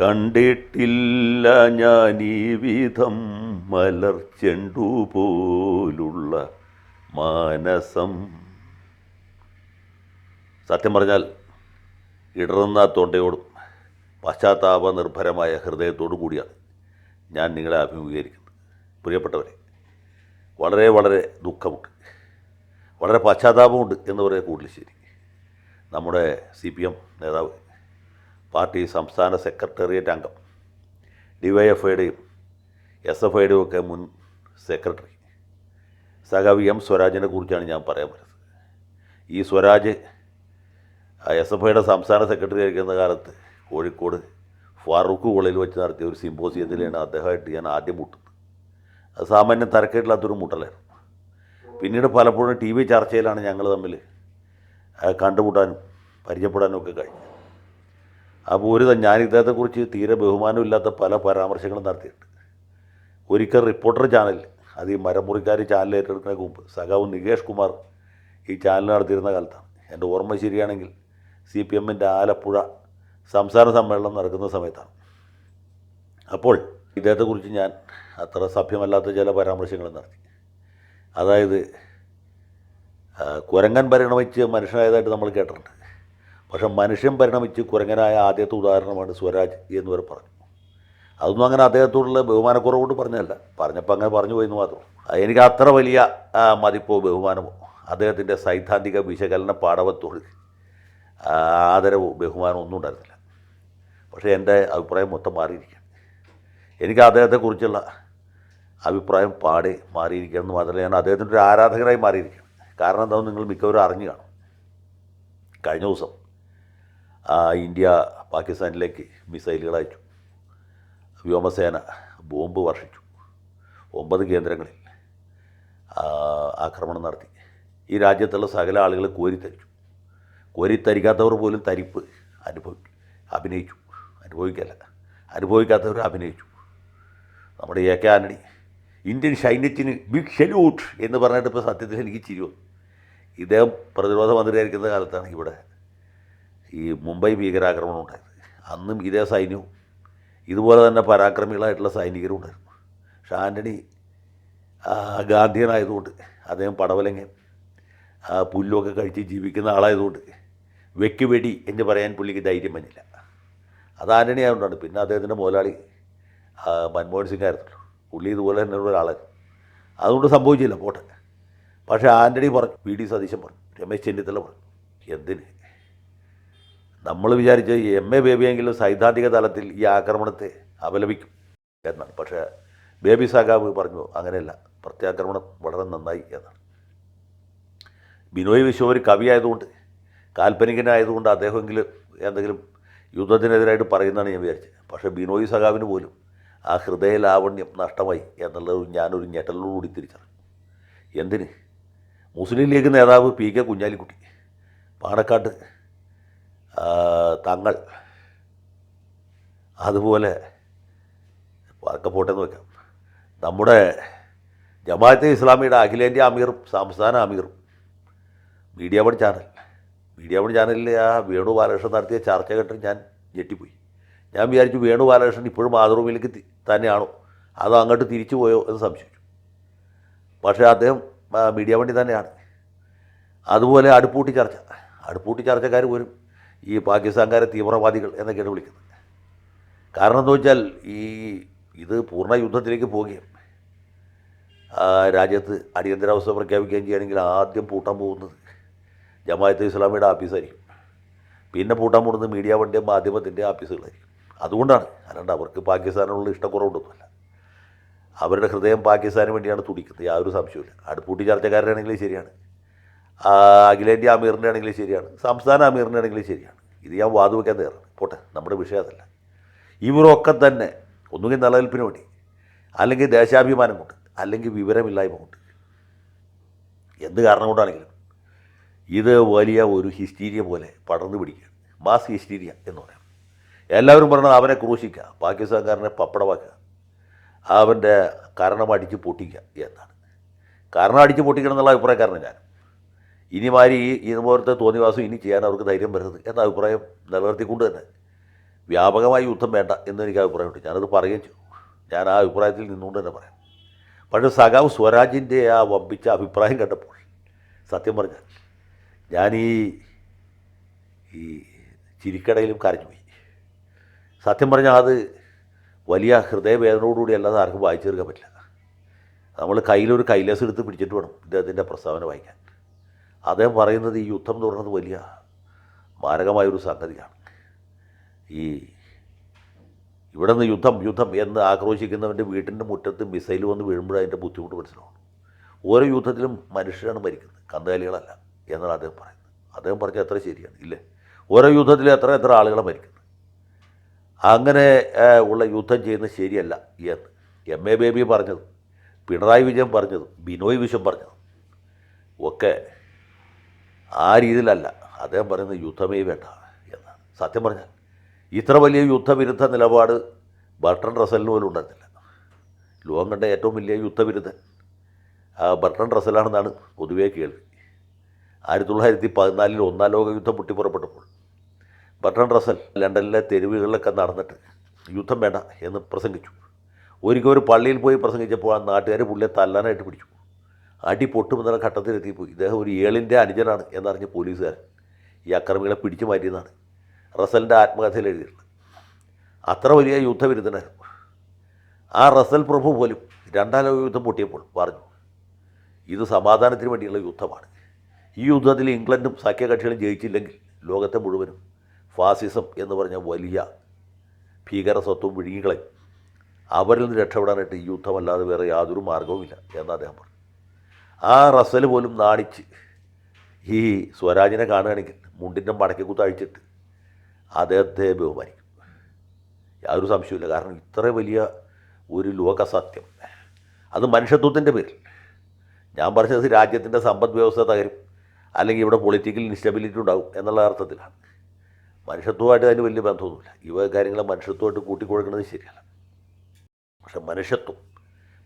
കണ്ടിട്ടില്ല ഞാൻ ഈ വിധം മലർച്ചെണ്ടു പോലുള്ള മാനസം. സത്യം പറഞ്ഞാൽ ഇടറുന്ന തൊണ്ടയോടും പശ്ചാത്താപ നിർഭരമായ ഹൃദയത്തോടു കൂടിയാണ് ഞാൻ നിങ്ങളെ അഭിമുഖീകരിക്കുന്നത്. പ്രിയപ്പെട്ടവരെ, വളരെ വളരെ ദുഃഖമുണ്ട്, വളരെ പശ്ചാത്താപമുണ്ട് എന്ന് പറയാൻ കൂടുതൽ ശരി. നമ്മുടെ CPM നേതാവ്, പാർട്ടി സംസ്ഥാന സെക്രട്ടേറിയറ്റ് അംഗം, DYFIയുടെയും SFIയുടെയും ഒക്കെ മുൻ സെക്രട്ടറി സഖാവ് M സ്വരാജിനെ കുറിച്ചാണ് ഞാൻ പറയാൻ വരുന്നത്. ഈ സ്വരാജ് SFIയുടെ സംസ്ഥാന സെക്രട്ടറി ആയിരിക്കുന്ന കാലത്ത് കോഴിക്കോട് ഫാറൂഖ് കോളേജിൽ വെച്ച് നടത്തിയ ഒരു സിമ്പോസിയത്തിലാണ് അദ്ദേഹമായിട്ട് ഞാൻ ആദ്യം മുട്ടുന്നത്. അത് സാമാന്യം തരക്കേട്ടില്ലാത്തൊരു മുട്ടലായിരുന്നു. പിന്നീട് പലപ്പോഴും TV ചർച്ചയിലാണ് ഞങ്ങൾ തമ്മിൽ കണ്ടുമുട്ടാനും പരിചയപ്പെടാനും ഒക്കെ കഴിഞ്ഞു. അപ്പോൾ ഞാൻ ഇദ്ദേഹത്തെക്കുറിച്ച് തീരെ ബഹുമാനമില്ലാത്ത പല പരാമർശങ്ങളും നടത്തിയിട്ടുണ്ട്. ഒരിക്കൽ റിപ്പോർട്ടർ ചാനലിൽ, അത് ഈ മരമുറിക്കാർ ചാനൽ ഏറ്റെടുക്കുന്നതിന് മുമ്പ് സഖാവ് നികേഷ് കുമാർ ഈ ചാനൽ നടത്തിയിരുന്ന കാലത്താണ്. എൻ്റെ ഓർമ്മ ശരിയാണെങ്കിൽ CPMൻ്റെ ആലപ്പുഴ സംസ്ഥാന സമ്മേളനം നടക്കുന്ന സമയത്താണ്. അപ്പോൾ ഇദ്ദേഹത്തെക്കുറിച്ച് ഞാൻ അത്ര സഭ്യമല്ലാത്ത ചില പരാമർശങ്ങൾ നടത്തി. അതായത് കുരങ്ങൻ പരിണമിച്ച് മനുഷ്യനായതായിട്ട് നമ്മൾ കേട്ടിട്ടുണ്ട്. പക്ഷെ മനുഷ്യൻ പരിണമിച്ച് കുരങ്ങനായ ആദ്യത്തെ ഉദാഹരണമാണ് സ്വരാജ് എന്നിവർ പറഞ്ഞു. അതൊന്നും അങ്ങനെ അദ്ദേഹത്തോടുള്ള ബഹുമാനക്കുറവുകൊണ്ട് പറഞ്ഞതല്ല, പറഞ്ഞപ്പോൾ അങ്ങനെ പറഞ്ഞു പോയെന്ന് മാത്രം. എനിക്ക് അത്ര വലിയ മതിപ്പോ ബഹുമാനമോ അദ്ദേഹത്തിൻ്റെ സൈദ്ധാന്തിക വിശകലന പാടവത്തോട് ആദരവോ ബഹുമാനമോ ഒന്നും ഉണ്ടായിരുന്നില്ല. പക്ഷേ എൻ്റെ അഭിപ്രായം മൊത്തം മാറിയിരിക്കുകയാണ്. എനിക്ക് അദ്ദേഹത്തെക്കുറിച്ചുള്ള അഭിപ്രായം പാടെ മാറിയിരിക്കുകയെന്ന് മാത്രമല്ല, ഞാൻ അദ്ദേഹത്തിൻ്റെ ഒരു ആരാധകനായി മാറിയിരിക്കുകയാണ്. കാരണം എന്താണെന്ന് നിങ്ങൾ മിക്കവരും അറിഞ്ഞു കാണും. കഴിഞ്ഞ ദിവസം ഇന്ത്യ പാകിസ്ഥാനിലേക്ക് മിസൈലുകൾ അയച്ചു, വ്യോമസേന ബോംബ് വർഷിച്ചു, 9 കേന്ദ്രങ്ങളിൽ ആക്രമണം നടത്തി. ഈ രാജ്യത്തുള്ള സകല ആളുകൾ കോരിത്തരിക്കാത്തവർ പോലും തരിപ്പ് അനുഭവിക്കാത്തവർ അഭിനയിച്ചു. നമ്മുടെ AK ആന്റണി ഇന്ത്യൻ സൈന്യത്തിന് ബിഗ് സല്യൂട്ട് എന്ന് പറഞ്ഞിട്ട് ഇപ്പോൾ സത്യത്തിൽ എനിക്ക് ചിരി വന്നു. ഇദ്ദേഹം പ്രതിരോധ മന്ത്രിയായിരിക്കുന്ന കാലത്താണ് ഇവിടെ ഈ മുംബൈ ഭീകരാക്രമണം ഉണ്ടായത്. അന്നും ഇതേ സൈന്യവും ഇതുപോലെ തന്നെ പരാക്രമികളായിട്ടുള്ള സൈനികരും ഉണ്ടായിരുന്നു. പക്ഷേ ആൻ്റണി ഗാന്ധിയനായതുകൊണ്ട്, അദ്ദേഹം പടവലങ്ങ പുല്ലൊക്കെ കഴിച്ച് ജീവിക്കുന്ന ആളായതുകൊണ്ട് വെക്കുവെടി എന്ന് പറയാൻ പുള്ളിക്ക് ധൈര്യം വന്നില്ല. അത് ആൻ്റണി ആയതുകൊണ്ടാണ്. പിന്നെ അദ്ദേഹത്തിൻ്റെ മുതലാളി മൻമോഹൻ സിംഗ് ആയിരുന്നല്ലോ, പുള്ളി ഇതുപോലെ തന്നെ ഒരാളായിരുന്നു. അതുകൊണ്ട് സംഭവിച്ചില്ല, പോട്ടെ. പക്ഷേ ആൻ്റണി പറഞ്ഞു, VD സതീശൻ പറഞ്ഞു, രമേശ് ചെന്നിത്തല പറഞ്ഞു, എന്തിന് നമ്മൾ വിചാരിച്ച MA ബേബിയെങ്കിലും സൈദ്ധാന്തിക തലത്തിൽ ഈ ആക്രമണത്തെ അപലപിക്കും എന്നാണ്. പക്ഷേ ബേബി സഖാവ് പറഞ്ഞു അങ്ങനെയല്ല, പ്രത്യാക്രമണം വളരെ നന്നായി എന്നാണ്. ബിനോയ് വിശ്വം ഒരു കവിയായതുകൊണ്ട്, കാൽപ്പനികനായതുകൊണ്ട് അദ്ദേഹമെങ്കിലും എന്തെങ്കിലും യുദ്ധത്തിനെതിരായിട്ട് പറയുന്നതാണ് ഞാൻ വിചാരിച്ചത്. പക്ഷേ ബിനോയ് സഖാവിന് പോലും ആ ഹൃദയ ലാവണ്യം നഷ്ടമായി എന്നുള്ളത് ഞാനൊരു ഞെട്ടലോടുകൂടി തിരിച്ചറിഞ്ഞു. എന്തിന്? മുസ്ലിം ലീഗ് നേതാവ് PK കുഞ്ഞാലിക്കുട്ടി, പാണക്കാട്ട് തങ്ങൾ, അതുപോലെ അതൊക്കെ പോട്ടെന്ന് വെക്കാം, നമ്മുടെ ജമാഅത്തെ ഇസ്ലാമിയുടെ അഖിലേന്ത്യാ അമീറും സംസ്ഥാന അമീറും മീഡിയ വൺ ചാനലിൽ വേണു ബാലകൃഷ്ണൻ നടത്തിയ ചർച്ച കേട്ട് ഞാൻ ഞെട്ടിപ്പോയി. ഞാൻ വിചാരിച്ചു വേണു ബാലകൃഷ്ണൻ ഇപ്പോഴും മാതൃഭൂമിയിലേക്ക് തന്നെയാണോ അതോ അങ്ങോട്ട് തിരിച്ചു പോയോ എന്ന് സംശയിച്ചു. പക്ഷേ അദ്ദേഹം മീഡിയ വണ്ടി തന്നെയാണ്. അതുപോലെ അടുപ്പൂട്ടി ചർച്ചക്കാർ പോലും ഈ പാകിസ്ഥാൻകാരെ തീവ്രവാദികൾ എന്നൊക്കെയാണ് വിളിക്കുന്നത്. കാരണം എന്താ വെച്ചാൽ ഇത് പൂർണ്ണ യുദ്ധത്തിലേക്ക് പോവുകയും രാജ്യത്ത് അടിയന്തരാവസ്ഥ പ്രഖ്യാപിക്കുകയും ചെയ്യുകയാണെങ്കിൽ ആദ്യം പൂട്ടാൻ പോകുന്നത് ജമാഅത്തെ ഇസ്ലാമിയുടെ ആഫീസായിരിക്കും. പിന്നെ പൂട്ടാൻ പോകുന്നത് മീഡിയ വണ്ടിയും മാധ്യമത്തിൻ്റെ ആഫീസുകളായിരിക്കും. അതുകൊണ്ടാണ്, അല്ലാണ്ട് അവർക്ക് പാകിസ്ഥാനുള്ള ഇഷ്ടക്കുറവുണ്ടൊന്നുമല്ല. അവരുടെ ഹൃദയം പാകിസ്ഥാന് വേണ്ടിയാണ് തുടിക്കുന്നത്, യാതൊരു സംശയമില്ല. അടുപ്പൂട്ടി ചർച്ചക്കാരുടെ ആണെങ്കിലും ശരിയാണ്, അഖിലേന്ത്യാ അമീറിൻ്റെ ആണെങ്കിലും ശരിയാണ്, സംസ്ഥാന അമീറിൻ്റെ ആണെങ്കിലും ശരിയാണ്. ഇത് ഞാൻ വാതുവയ്ക്കാൻ തയ്യാറാണ്. പോട്ടെ, നമ്മുടെ വിഷയം അതല്ല. ഇവരൊക്കെ തന്നെ ഒന്നുകിൽ നിലനിൽപ്പിന് വേണ്ടി, അല്ലെങ്കിൽ ദേശാഭിമാനം കൊണ്ട്, അല്ലെങ്കിൽ വിവരമില്ലായ്മ കൊണ്ട്, എന്ത് കാരണം കൊണ്ടാണെങ്കിലും ഇത് വലിയ ഒരു ഹിസ്റ്റീരിയ പോലെ പടർന്നു പിടിക്കുകയാണ്. മാസ് ഹിസ്റ്റീരിയ എന്ന് പറയാം. എല്ലാവരും പറഞ്ഞത് അവനെ ക്രൂശിക്കുക, പാകിസ്ഥാൻകാരനെ പപ്പടമാക്കുക, അവൻ്റെ കാരണം അടിച്ച് പൊട്ടിക്കുക എന്നാണ്. കാരണം അടിച്ച് പൊട്ടിക്കണം എന്നുള്ള അഭിപ്രായക്കാരനാണ് ഞാൻ. ഇതുപോലത്തെ തോന്നിവാസം ഇനി ചെയ്യാൻ അവർക്ക് ധൈര്യം വരരുത് എന്ന അഭിപ്രായം നിലനിർത്തിക്കൊണ്ട് തന്നെ വ്യാപകമായി യുദ്ധം വേണ്ട എന്നെനിക്ക് അഭിപ്രായമുണ്ട്. ഞാനത് പറയുകയും ചെയ്തു. ഞാൻ ആ അഭിപ്രായത്തിൽ നിന്നുകൊണ്ട് തന്നെ പറയാം. പക്ഷേ സഖാവ് സ്വരാജിൻ്റെ ആ വമ്പിച്ച അഭിപ്രായം കണ്ടപ്പോൾ സത്യം പറഞ്ഞാൽ ഞാൻ ഈ ചിരിക്കടയിലും കരഞ്ഞുപോയി. സത്യം പറഞ്ഞാൽ അത് വലിയ ഹൃദയവേദനയോടുകൂടി അല്ലാതെ ആർക്കും വായിച്ചു തീർക്കാൻ പറ്റില്ല. നമ്മൾ കയ്യിലൊരു കൈലാസ് എടുത്ത് പിടിച്ചിട്ട് വേണം ഇദ്ദേഹത്തിൻ്റെ പ്രസ്താവന വായിക്കാൻ. അദ്ദേഹം പറയുന്നത് ഈ യുദ്ധം എന്ന് പറയുന്നത് വലിയ മാരകമായൊരു സംഗതിയാണ്. ഇവിടെ നിന്ന് യുദ്ധം എന്ന് ആക്രോശിക്കുന്നവൻ്റെ വീട്ടിൻ്റെ മുറ്റത്ത് മിസൈൽ വന്ന് വീഴുമ്പോഴേ അതിൻ്റെ ബുദ്ധിമുട്ട് മനസ്സിലാവും. ഓരോ യുദ്ധത്തിലും മനുഷ്യരാണ് മരിക്കുന്നത്, കന്നുകാലികളല്ല എന്നാണ് അദ്ദേഹം പറയുന്നത്. അദ്ദേഹം പറഞ്ഞാൽ എത്ര ശരിയാണ് ഇല്ലേ? ഓരോ യുദ്ധത്തിലും എത്ര ആളുകളെ മരിക്കുന്നത്. അങ്ങനെ ഉള്ള യുദ്ധം ചെയ്യുന്നത് ശരിയല്ല എന്ന് MA ബേബി പറഞ്ഞതും പിണറായി വിജയൻ പറഞ്ഞതും ബിനോയ് വിശ്വം പറഞ്ഞതും ഒക്കെ ആ രീതിയിലല്ല. അദ്ദേഹം പറയുന്നത് യുദ്ധമേ വേണ്ട എന്നാണ്. സത്യം പറഞ്ഞാൽ ഇത്ര വലിയ യുദ്ധവിരുദ്ധ നിലപാട് ബർട്രണ്ട് റസലിന് പോലും ഉണ്ടായിരുന്നില്ല. ലോകം കണ്ട ഏറ്റവും വലിയ യുദ്ധവിരുദ്ധൻ ബർട്രണ്ട് റസലാണെന്നാണ് പൊതുവേ കേൾവി. 1914 ഒന്നാം ലോക യുദ്ധം പൊട്ടിപ്പുറപ്പെട്ടപ്പോൾ ബർട്രണ്ട് റസൽ ലണ്ടനിലെ തെരുവുകളിലൊക്കെ നടന്നിട്ട് യുദ്ധം വേണ്ട എന്ന് പ്രസംഗിച്ചു. ഒരിക്കൽ ഒരു പള്ളിയിൽ പോയി പ്രസംഗിച്ചപ്പോൾ ആ നാട്ടുകാർ പുള്ളിയെ തല്ലാനായിട്ട് പിടിച്ചു. അടി പൊട്ടുമെന്നുള്ള ഘട്ടത്തിലെത്തിപ്പോയി. ഇദ്ദേഹം ഒരു ഏളിൻ്റെ അനുജനാണ് എന്നറിഞ്ഞ് പോലീസുകാരൻ ഈ അക്രമികളെ പിടിച്ചു മാറ്റിയെന്നാണ് റസലിൻ്റെ ആത്മകഥയിൽ എഴുതിയിട്ടുള്ളത്. അത്ര വലിയ യുദ്ധവിരുദ്ധനായിരുന്നു. ആ റസൽ പ്രഭു പോലും രണ്ടാം ലോക യുദ്ധം പൊട്ടിയപ്പോൾ പറഞ്ഞു ഇത് സമാധാനത്തിന് വേണ്ടിയുള്ള യുദ്ധമാണ്. ഈ യുദ്ധത്തിൽ ഇംഗ്ലണ്ടും സഖ്യകക്ഷികളും ജയിച്ചില്ലെങ്കിൽ ലോകത്തെ മുഴുവനും ഫാസിസം എന്ന് പറഞ്ഞ വലിയ ഭീകര സ്വത്വം വിഴുങ്ങികളയും. അവരിൽ നിന്ന് രക്ഷപ്പെടാനായിട്ട് ഈ യുദ്ധമല്ലാതെ വേറെ യാതൊരു മാർഗവുമില്ല എന്ന് അദ്ദേഹം പറഞ്ഞു. ആ റസൽ പോലും നാണിച്ച് ഈ സ്വരാജിനെ കാണുകയാണെങ്കിൽ മുണ്ടിൻ്റെ മടക്കിക്കുത്ത് അഴിച്ചിട്ട് അദ്ദേഹത്തെ ബഹുമാനിക്കും. യാതൊരു സംശയമില്ല. കാരണം ഇത്ര വലിയ ഒരു ലോകസത്യം, അത് മനുഷ്യത്വത്തിൻ്റെ പേരിൽ. ഞാൻ പറഞ്ഞത് രാജ്യത്തിൻ്റെ സമ്പദ് വ്യവസ്ഥ തകരും അല്ലെങ്കിൽ ഇവിടെ പൊളിറ്റിക്കൽ ഇൻസ്റ്റബിലിറ്റി ഉണ്ടാകും എന്നുള്ള അർത്ഥത്തിലാണ്. മനുഷ്യത്വമായിട്ട് അതിന് വലിയ ബന്ധമൊന്നുമില്ല. ഇവ കാര്യങ്ങളെ മനുഷ്യത്വമായിട്ട് കൂട്ടിക്കൊടുക്കുന്നത് ശരിയല്ല. പക്ഷെ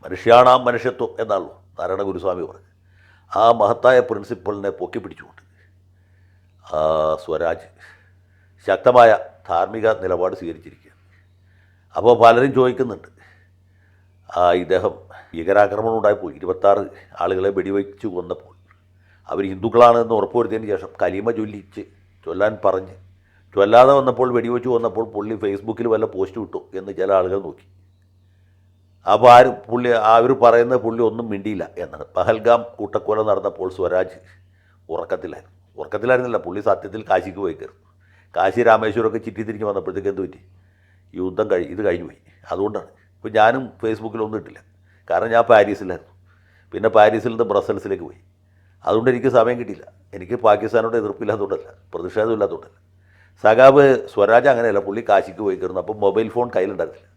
മനുഷ്യാണാം മനുഷ്യത്വം എന്നാണല്ലോ നാരായണ ഗുരുസ്വാമി പറഞ്ഞു. ആ മഹത്തായ പ്രിൻസിപ്പളിനെ പൊക്കി പിടിച്ചുകൊണ്ട് സ്വരാജ് ശക്തമായ ധാർമ്മിക നിലപാട് സ്വീകരിച്ചിരിക്കുകയാണ്. അപ്പോൾ പലരും ചോദിക്കുന്നുണ്ട് ഇദ്ദേഹം ഭീകരാക്രമണം ഉണ്ടായപ്പോൾ 26 ആളുകളെ വെടിവെച്ച് കൊന്നപ്പോൾ അവർ ഹിന്ദുക്കളാണെന്ന് ഉറപ്പുവരുത്തിയതിന് ശേഷം കലീമ ചൊല്ലാൻ പറഞ്ഞ് ചൊല്ലാതെ വന്നപ്പോൾ വെടിവെച്ച് കൊന്നപ്പോൾ പുള്ളി ഫേസ്ബുക്കിൽ വല്ല പോസ്റ്റ് വിട്ടു എന്ന് ചില ആളുകൾ നോക്കി. അപ്പോൾ അവർ പറയുന്ന പുള്ളി ഒന്നും മിണ്ടിയില്ല എന്നാണ്. പഹൽഗാം കൂട്ടക്കൊല നടന്നപ്പോൾ സ്വരാജ് ഉറക്കത്തിലായിരുന്നില്ല. പുള്ളി സത്യത്തിൽ കാശിക്ക് പോയി കയറും. കാശി രാമേശ്വരമൊക്കെ തിരിഞ്ഞ് വന്നപ്പോഴത്തേക്ക് എന്ത് പറ്റി? യുദ്ധം ഇത് കഴിഞ്ഞു പോയി. അതുകൊണ്ടാണ് ഇപ്പോൾ ഞാനും ഫേസ്ബുക്കിലൊന്നും ഇട്ടില്ല. കാരണം ഞാൻ പാരീസിലായിരുന്നു. പിന്നെ പാരീസിൽ നിന്ന് ബ്രസൽസിലേക്ക് പോയി. അതുകൊണ്ട് എനിക്ക് സമയം കിട്ടിയില്ല. എനിക്ക് പാകിസ്ഥാനോട് എതിർപ്പില്ലാത്തതുകൊണ്ടല്ല, പ്രതിഷേധമില്ലാത്തതുകൊണ്ടല്ല. സഖാവ് സ്വരാജ് അങ്ങനെയല്ല. പുള്ളി കാശിക്ക് പോയി കയറുന്നു. അപ്പോൾ മൊബൈൽ ഫോൺ കയ്യിലുണ്ടായിരുന്നില്ല.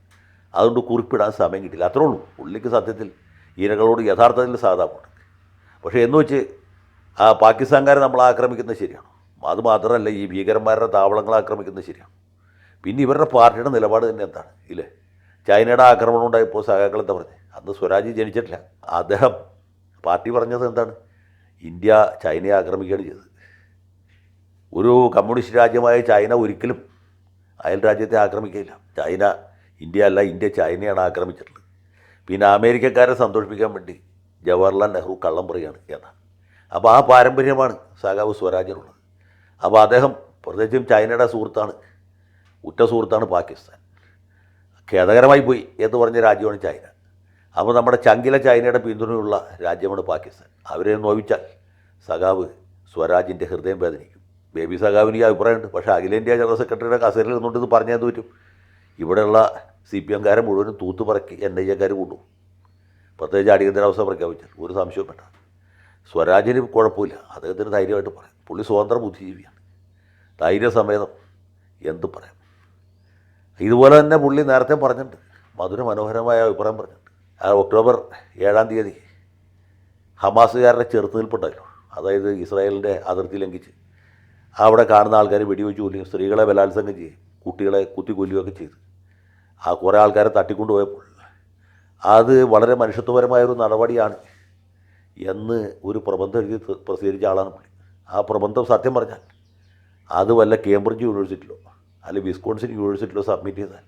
അതുകൊണ്ട് കുറിപ്പിടാൻ സമയം കിട്ടില്ല. അത്രേ ഉള്ളൂ. പുള്ളിക്ക് സത്യത്തിൽ ഇരകളോട് യഥാർത്ഥത്തിൽ സഹതാപമുണ്ട്. പക്ഷേ എന്ന് വെച്ച് പാകിസ്ഥാൻകാരെ നമ്മൾ ആക്രമിക്കുന്നത് ശരിയാണ്. അതുമാത്രമല്ല ഈ ഭീകരന്മാരുടെ താവളങ്ങൾ ആക്രമിക്കുന്നത് ശരിയാണ്. പിന്നെ ഇവരുടെ പാർട്ടിയുടെ നിലപാട് തന്നെ എന്താണ് ഇല്ലേ? ചൈനയുടെ ആക്രമണം ഉണ്ടായപ്പോൾ സഖാക്കൾ എന്താ പറഞ്ഞത്? അന്ന് സ്വരാജ് ജനിച്ചിട്ടില്ല. അദ്ദേഹം പാർട്ടി പറഞ്ഞത് എന്താണ്? ഇന്ത്യ ചൈനയെ ആക്രമിക്കുകയാണ് ചെയ്തത്. ഒരു കമ്മ്യൂണിസ്റ്റ് രാജ്യമായ ചൈന ഒരിക്കലും അയൽ രാജ്യത്തെ ആക്രമിക്കില്ല. ഇന്ത്യ അല്ല, ഇന്ത്യ ചൈനയാണ് ആക്രമിച്ചിട്ടുള്ളത്. പിന്നെ അമേരിക്കക്കാരെ സന്തോഷിപ്പിക്കാൻ വേണ്ടി ജവഹർലാൽ നെഹ്റു കള്ളം പറയുകയാണ് എന്നാണ്. അപ്പോൾ ആ പാരമ്പര്യമാണ് സഖാവ് സ്വരാജിനുള്ളത്. അപ്പോൾ അദ്ദേഹം പ്രത്യേകിച്ചും ചൈനയുടെ ഉറ്റ സുഹൃത്താണ് പാകിസ്ഥാൻ. ഖേദകരമായി പോയി എന്ന് പറഞ്ഞ രാജ്യമാണ് ചൈന. അപ്പോൾ നമ്മുടെ ചങ്കിലെ ചൈനയുടെ പിന്തുണയുള്ള രാജ്യമാണ് പാകിസ്ഥാൻ. അവരെ നോവിച്ചാൽ സഖാവ് സ്വരാജിൻ്റെ ഹൃദയം വേദനിക്കും. ബേബി സഖാവിന് ഈ അഭിപ്രായമുണ്ട്. പക്ഷേ അഖിലേന്ത്യാ ജനറൽ സെക്രട്ടറിയുടെ കസേരയിൽ നിന്നുകൊണ്ട് ഇത് പറഞ്ഞത് പറ്റും. ഇവിടെയുള്ള CPM-കാരെ മുഴുവനും തൂത്തുപറക്കി NIA-കാർ കൊണ്ടുപോകും. പ്രത്യേകിച്ച് അടിയന്തരാവസ്ഥ പ്രഖ്യാപിച്ചാൽ ഒരു സംശയവും വേണ്ട. സ്വരാജിന് കുഴപ്പമില്ല. അദ്ദേഹത്തിന് ധൈര്യമായിട്ട് പറയാം. പുള്ളി സ്വതന്ത്ര ബുദ്ധിജീവിയാണ്. ധൈര്യസമേതം എന്ത് പറയാം. ഇതുപോലെ തന്നെ പുള്ളി നേരത്തെ പറഞ്ഞിട്ടുണ്ട്, മധുര മനോഹരമായ അഭിപ്രായം പറഞ്ഞിട്ടുണ്ട്. ഒക്ടോബർ 7-ാം തീയതി ഹമാസുകാരുടെ ചെറുത്തുനിൽപ്പുണ്ടായിരുന്നു. അതായത് ഇസ്രായേലിൻ്റെ അതിർത്തി ലംഘിച്ച് അവിടെ കാണുന്ന ആൾക്കാർ വെടിവെച്ച് കൊല്ലുകയും സ്ത്രീകളെ ബലാത്സംഗം ചെയ്യും, കുട്ടികളെ കുത്തിക്കൊല്ലുകയൊക്കെ ചെയ്ത് കുറേ ആൾക്കാരെ തട്ടിക്കൊണ്ടുപോയപ്പോൾ അത് വളരെ മനുഷ്യത്വപരമായൊരു നടപടിയാണ് എന്ന് ഒരു പ്രബന്ധം എഴുതി പ്രസിദ്ധീകരിച്ച ആളാണ് പുള്ളി. ആ പ്രബന്ധം സത്യം പറഞ്ഞാൽ അത് വല്ല കേംബ്രിഡ്ജ് യൂണിവേഴ്സിറ്റിയിലോ അല്ലെങ്കിൽ വിസ്കോൺസിൻ യൂണിവേഴ്സിറ്റിയിലോ സബ്മിറ്റ് ചെയ്താൽ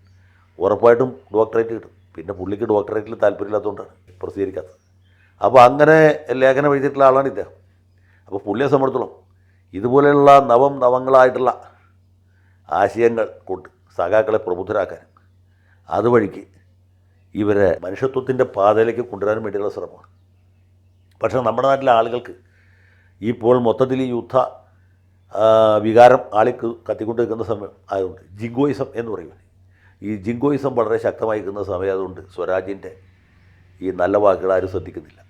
ഉറപ്പായിട്ടും ഡോക്ടറേറ്റ് കിട്ടും. പിന്നെ പുള്ളിക്ക് ഡോക്ടറേറ്റിൽ താല്പര്യമില്ലാത്തതുകൊണ്ടാണ് പ്രസിദ്ധീകരിക്കാത്തത്. അപ്പോൾ അങ്ങനെ ലേഖനം എഴുതിയിട്ടുള്ള ആളാണ് ഇദ്ദേഹം. അപ്പോൾ പുള്ളിയെ സംബന്ധിച്ചോളം ഇതുപോലെയുള്ള നവങ്ങളായിട്ടുള്ള ആശയങ്ങൾ കൊണ്ട് സഖാക്കളെ പ്രബുദ്ധരാക്കാൻ അതുവഴിക്ക് ഇവരെ മനുഷ്യത്വത്തിൻ്റെ പാതയിലേക്ക് കൊണ്ടുവരാൻ വേണ്ടിയുള്ള ശ്രമമാണ്. പക്ഷേ നമ്മുടെ നാട്ടിലെ ആളുകൾക്ക് ഇപ്പോൾ മൊത്തത്തിൽ ഈ യുദ്ധ വികാരം ആളിക്ക് കത്തിക്കൊണ്ട് നിൽക്കുന്ന സമയം ആയതുകൊണ്ട് ജിങ്കോയിസം എന്ന് പറയുന്നത്, ഈ ജിങ്കോയിസം വളരെ ശക്തമായി നിൽക്കുന്ന സമയം ആയതുകൊണ്ട് സ്വരാജിൻ്റെ ഈ നല്ല വാക്കുകൾ ആരും ശ്രദ്ധിക്കുന്നില്ല.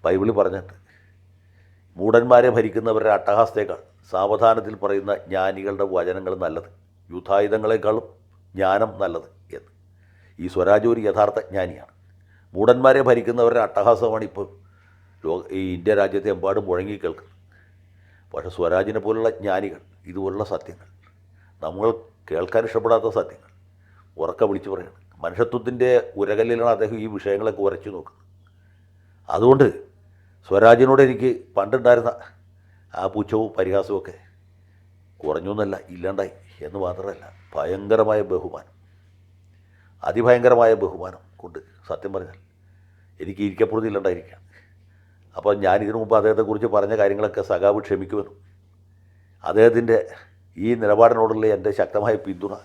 ബൈബിളിൽ പറഞ്ഞിട്ട് മൂഢന്മാരെ ഭരിക്കുന്നവരുടെ അട്ടഹാസത്തേക്കാൾ സാവധാനത്തിൽ പറയുന്ന ജ്ഞാനികളുടെ വചനങ്ങൾ നല്ലത്, യുദ്ധായുധങ്ങളെക്കാളും ജ്ഞാനം നല്ലത് എന്ന്. ഈ സ്വരാജ് ഒരു യഥാർത്ഥ ജ്ഞാനിയാണ്. മൂഢന്മാരെ ഭരിക്കുന്നവരുടെ അട്ടഹാസമാണ് ഇപ്പോൾ ഈ ഇന്ത്യ രാജ്യത്തെ എമ്പാടും മുഴങ്ങി കേൾക്കുന്നത്. പക്ഷേ സ്വരാജിനെ പോലുള്ള ജ്ഞാനികൾ ഇതുപോലുള്ള സത്യങ്ങൾ, നമ്മൾ കേൾക്കാൻ ഇഷ്ടപ്പെടാത്ത സത്യങ്ങൾ ഉറക്കെ വിളിച്ചു പറയുന്നത്. മനുഷ്യത്വത്തിൻ്റെ ഉരകല്ലിലാണ് അദ്ദേഹം ഈ വിഷയങ്ങളൊക്കെ ഉരച്ചു നോക്കുന്നത്. അതുകൊണ്ട് സ്വരാജിനോട് എനിക്ക് പണ്ടുണ്ടായിരുന്ന ആ പുച്ഛവും പരിഹാസവും ഒക്കെ കുറഞ്ഞു എന്നല്ല, ഇല്ലാണ്ടായി എന്ന് മാത്രമല്ല, ഭയങ്കരമായ ബഹുമാനം, അതിഭയങ്കരമായ ബഹുമാനം കൊണ്ട് സത്യം പറഞ്ഞാൽ എനിക്ക് ഇരിക്കപ്പെടുന്നില്ലാണ്ടായിരിക്കുകയാണ്. അപ്പോൾ ഞാനിതിനു മുമ്പ് അദ്ദേഹത്തെക്കുറിച്ച് പറഞ്ഞ കാര്യങ്ങളൊക്കെ സഖാവ് ക്ഷമിക്കുമെന്നും അദ്ദേഹത്തിൻ്റെ ഈ നിലപാടിനോടുള്ള എൻ്റെ ശക്തമായ പിന്തുണ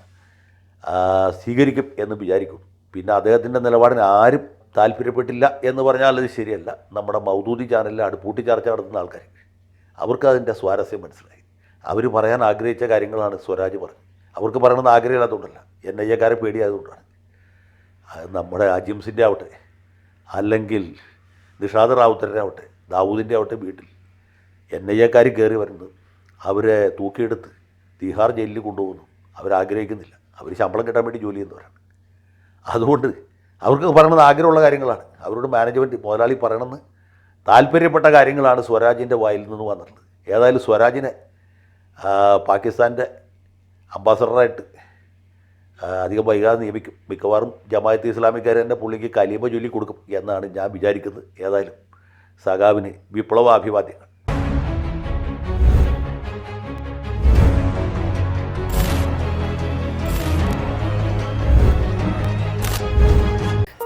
സ്വീകരിക്കും എന്ന് വിചാരിക്കുന്നു. പിന്നെ അദ്ദേഹത്തിൻ്റെ നിലപാടിന് ആരും താല്പര്യപ്പെട്ടില്ല എന്ന് പറഞ്ഞാൽ അത് ശരിയല്ല. നമ്മുടെ മൗദൂദി ചാനലിൽ അടുപ്പൂട്ടി ചർച്ച നടത്തുന്ന ആൾക്കാർ, അവർക്ക് അതിൻ്റെ സ്വാരസ്യം മനസ്സിലായി. അവർ പറയാൻ ആഗ്രഹിച്ച കാര്യങ്ങളാണ് സ്വരാജ് പറഞ്ഞത്. അവർക്ക് പറയണമെന്ന് ആഗ്രഹമില്ലാത്തതുകൊണ്ടല്ല, NIA-ക്കാരെ പേടിയായതുകൊണ്ടാണ്. നമ്മുടെ അജിംസിൻ്റെ ആവട്ടെ, അല്ലെങ്കിൽ നിഷാദ് റാവുത്തരുടെ ആവട്ടെ, ദാവൂദിൻ്റെ ആവട്ടെ, വീട്ടിൽ NIA-ക്കാർ കയറി വരുന്നത് അവരെ തൂക്കിയെടുത്ത് തിഹാർ ജയിലിൽ കൊണ്ടുപോകുന്നു അവരാഗ്രഹിക്കുന്നില്ല. അവർ ശമ്പളം കിട്ടാൻ വേണ്ടി ജോലി ചെയ്യുന്നവരാണ്. അതുകൊണ്ട് അവർക്ക് പറയണത് ആഗ്രഹമുള്ള കാര്യങ്ങളാണ്. അവരോട് മാനേജ്മെൻറ്റ് മുതലാളി പറയണമെന്ന് താല്പര്യപ്പെട്ട കാര്യങ്ങളാണ് സ്വരാജിൻ്റെ വായിൽ നിന്ന് വന്നിട്ടുള്ളത്. ഏതായാലും സ്വരാജിനെ പാകിസ്ഥാൻ്റെ അംബാസഡറായിട്ട് അധികം വൈകാതെ നിയമിക്കും. മിക്കവാറും ജമാഅത്തെ ഇസ്ലാമിക്കാർ തന്നെ പുള്ളിക്ക് കലീമ ചൊല്ലി കൊടുക്കും എന്നാണ് ഞാൻ വിചാരിക്കുന്നത്. ഏതായാലും സഖാവിന് വിപ്ലവാഭിവാദ്യങ്ങൾ.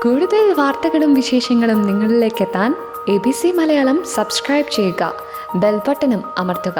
കൂടുതൽ വാർത്തകളും വിശേഷങ്ങളും നിങ്ങളിലേക്ക് എത്താൻ ABC മലയാളം സബ്സ്ക്രൈബ് ചെയ്യുക, ബെൽ ബട്ടണും അമർത്തുക.